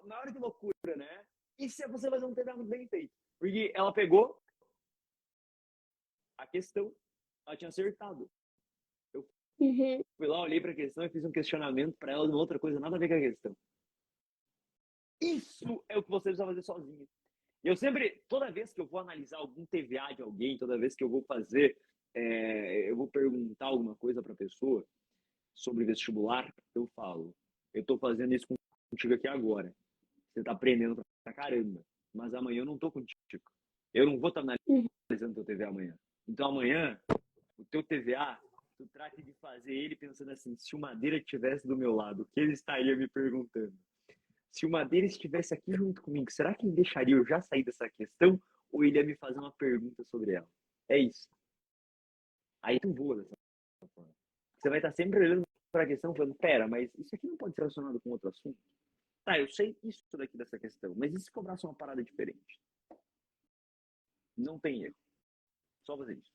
na hora de loucura, né? Isso é você fazer um TDA muito bem feito. Porque ela pegou a questão, ela tinha acertado. Uhum. Fui lá, olhei para a questão e fiz um questionamento para ela de uma outra coisa, nada a ver com a questão. Isso é o que você precisa fazer sozinho. Eu sempre, toda vez que eu vou analisar algum TVA de alguém, toda vez que eu vou fazer, eu vou perguntar alguma coisa para a pessoa sobre vestibular, eu falo, eu estou fazendo isso contigo aqui agora. Você está aprendendo pra caramba, mas amanhã eu não estou contigo. Eu não vou estar analisando o teu TVA amanhã. Então amanhã, o teu TVA, tu trate de fazer ele pensando assim, se o Madeira estivesse do meu lado, o que ele estaria me perguntando? Se o Madeira estivesse aqui junto comigo, será que ele deixaria eu já sair dessa questão ou ele ia me fazer uma pergunta sobre ela? É isso. Aí tu voa dessa forma. Você vai estar sempre olhando para a questão falando, pera, mas isso aqui não pode ser relacionado com outro assunto? Tá, eu sei isso daqui dessa questão, mas e se cobrasse uma parada diferente? Não tem erro. Só fazer isso.